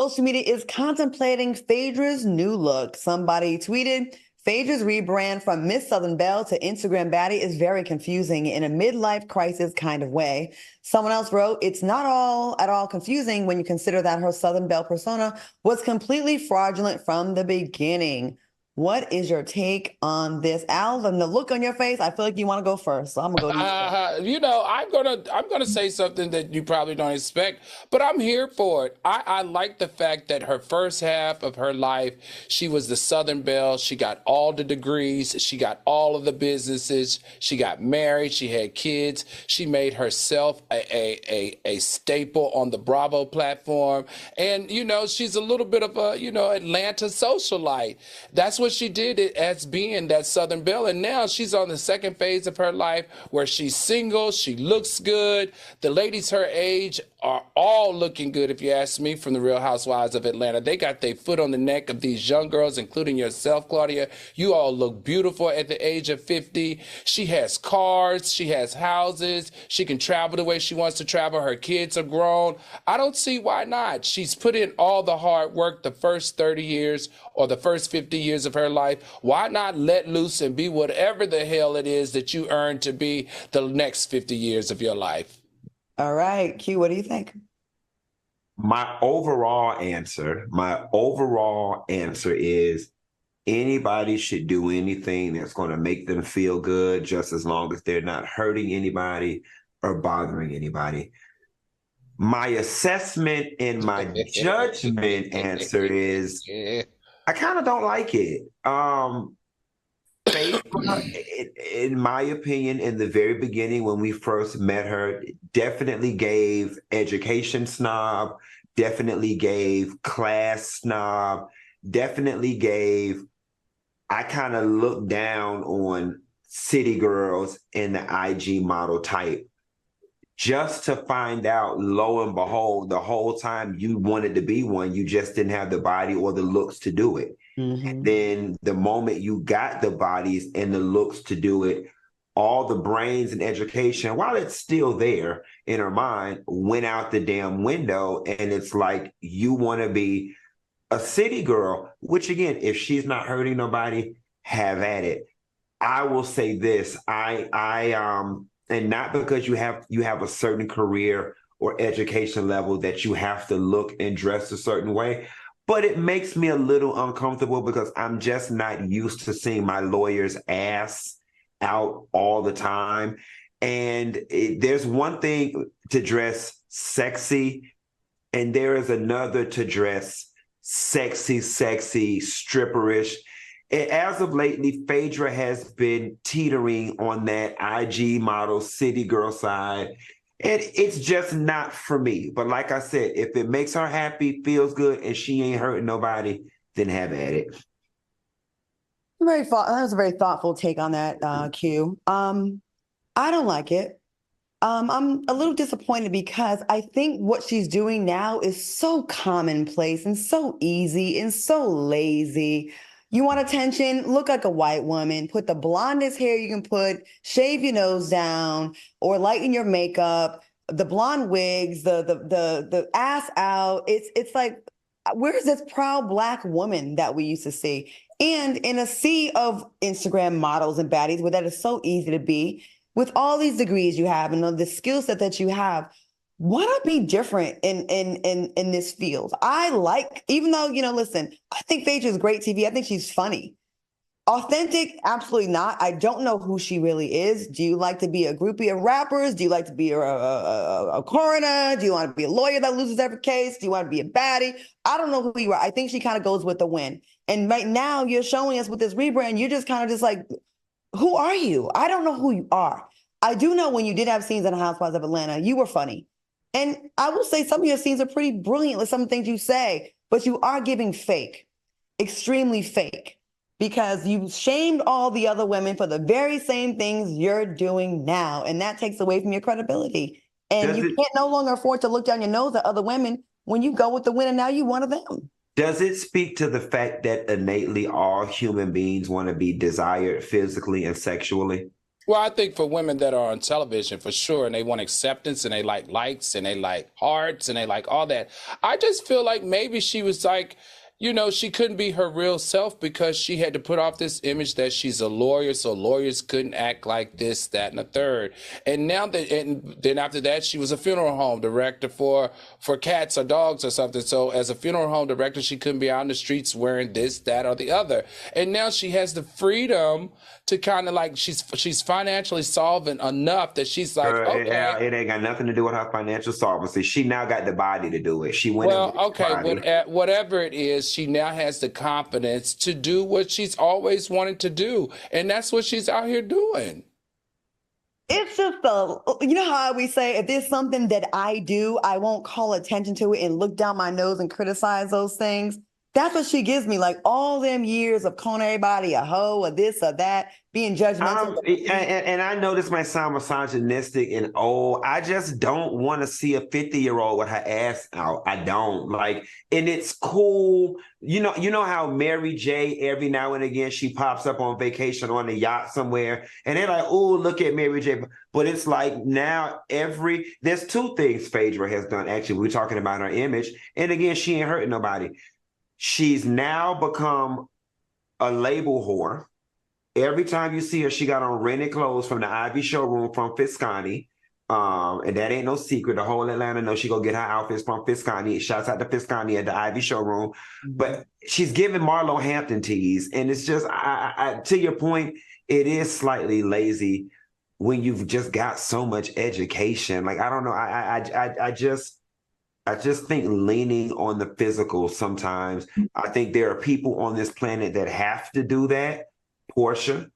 Social media is contemplating Phaedra's new look. Somebody tweeted, Phaedra's rebrand from Miss Southern Belle to Instagram baddie is very confusing in a midlife crisis kind of way. Someone else wrote, it's not at all confusing when you consider that her Southern Belle persona was completely fraudulent from the beginning. What is your take on this, Al? And the look on your face, I feel like you want to go first, so I'm gonna go to you first. I'm gonna say something that you probably don't expect, but I'm here for it. I like the fact that her first half of her life, she was the Southern Belle. She got all the degrees, she got all of the businesses, she got married, she had kids, she made herself a staple on the Bravo platform, and she's a little bit of a Atlanta socialite. That's what she did it as being that Southern Belle, and now she's on the second phase of her life where she's single, she looks good. The ladies her age are all looking good, if you ask me, from the Real Housewives of Atlanta. They got their foot on the neck of these young girls, including yourself, Claudia. You all look beautiful at the age of 50. She has cars, she has houses, she can travel the way she wants to travel. Her kids are grown. I don't see why not. She's put in all the hard work the first 30 years or the first 50 years of her life. Why not let loose and be whatever the hell it is that you earned to be the next 50 years of your life? All right, Q, what do you think? My overall answer is anybody should do anything that's going to make them feel good, just as long as they're not hurting anybody or bothering anybody. My assessment and my judgment answer is I kind of don't like it. Phaedra, in my opinion, in the very beginning when we first met her, definitely gave education snob, definitely gave class snob, definitely gave, I kind of looked down on city girls in the IG model type, just to find out, lo and behold, the whole time you wanted to be one, you just didn't have the body or the looks to do it. And then the moment you got the bodies and the looks to do it, all the brains and education, while it's still there in her mind, went out the damn window. And it's like, you want to be a city girl, which again, if she's not hurting nobody, have at it. I will say this, and not because you have a certain career or education level that you have to look and dress a certain way, but it makes me a little uncomfortable because I'm just not used to seeing my lawyer's ass out all the time. And there's one thing to dress sexy, and there is another to dress sexy, stripperish. As of lately, Phaedra has been teetering on that IG model city girl side. And it's just not for me. But like I said, if it makes her happy, feels good, and she ain't hurting nobody, then have at it. That was a very thoughtful take on that, Q. I don't like it. I'm a little disappointed because I think what she's doing now is so commonplace and so easy and so lazy. You want attention? Look like a white woman. Put the blondest hair you can put, shave your nose down, or lighten your makeup, the blonde wigs, the ass out. It's like, where's this proud Black woman that we used to see? And in a sea of Instagram models and baddies where that is so easy to be, with all these degrees you have and the skill set that you have, why not be different in this field? I like, even though, listen, I think Phaedra is great TV. I think she's funny. Authentic, absolutely not. I don't know who she really is. Do you like to be a groupie of rappers? Do you like to be a coroner? Do you want to be a lawyer that loses every case? Do you want to be a baddie? I don't know who you are. I think she kind of goes with the win. And right now you're showing us with this rebrand, you're just kind of just like, who are you? I don't know who you are. I do know when you did have scenes in the Housewives of Atlanta, you were funny. And I will say some of your scenes are pretty brilliant with some things you say, but you are giving fake, extremely fake, because you shamed all the other women for the very same things you're doing now. And that takes away from your credibility. And you can't no longer afford to look down your nose at other women when you go with the winner. Now you one of them. Does it speak to the fact that innately all human beings want to be desired physically and sexually? Well, I think for women that are on television, for sure, and they want acceptance and they like likes and they like hearts and they like all that. I just feel like maybe she was like, you know, she couldn't be her real self because she had to put off this image that she's a lawyer, so lawyers couldn't act like this, that, and the third. And now that, and then after that, she was a funeral home director for cats or dogs or something. So as a funeral home director, she couldn't be out in the streets wearing this, that, or the other. And now she has the freedom to kind of like she's financially solvent enough that she's like, Girl, okay. it ain't got nothing to do with her financial solvency. She now got the body to do it. She went and Well, got the okay, body. whatever it is, she now has the confidence to do what she's always wanted to do, and that's what she's out here doing. It's just you know how we say, if there's something that I do, I won't call attention to it and look down my nose and criticize those things. That's what she gives me. Like all them years of calling everybody a hoe or this or that, being judgmental. And I know this might sound misogynistic and old. I just don't want to see a 50-year-old with her ass out. I don't like, and it's cool. You know how Mary J. every now and again she pops up on vacation on a yacht somewhere, and they're like, "Oh, look at Mary J." But it's like now there's two things Phaedra has done. Actually, we're talking about her image, and again, she ain't hurting nobody. She's now become a label whore. Every time you see her, she got on rented clothes from the Ivy showroom from Fiscani. And that ain't no secret. The whole Atlanta knows she go get her outfits from Fiscani. Shouts out to Fiscani at the Ivy showroom. But she's giving Marlo Hampton tease. And it's just, to your point, it is slightly lazy when you've just got so much education. Like, I don't know. I just think leaning on the physical sometimes. I think there are people on this planet that have to do that. Portia,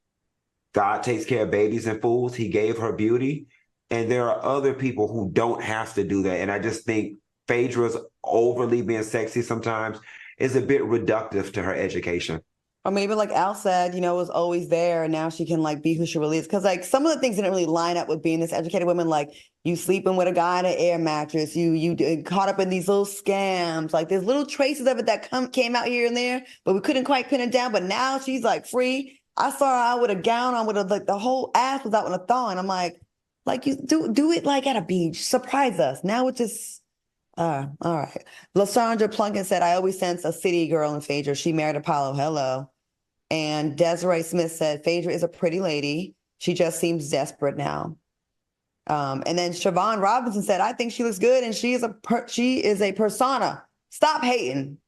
God takes care of babies and fools. He gave her beauty. And there are other people who don't have to do that. And I just think Phaedra's overly being sexy sometimes is a bit reductive to her education. Or maybe like Al said, was always there and now she can like be who she really is. Cause like some of the things didn't really line up with being this educated woman. Like you sleeping with a guy in an air mattress, you caught up in these little scams. Like there's little traces of it that came out here and there, but we couldn't quite pin it down. But now she's like free. I saw her out with a gown on with like the whole ass was out in a thong. And I'm like you do it like at a beach. Surprise us. Now it's just all right. Lysandra Plunkett said, I always sense a city girl in Phaedra. She married Apollo. Hello. And Desiree Smith said, Phaedra is a pretty lady. She just seems desperate now. And then Siobhan Robinson said, I think she looks good and she is a persona. Stop hating.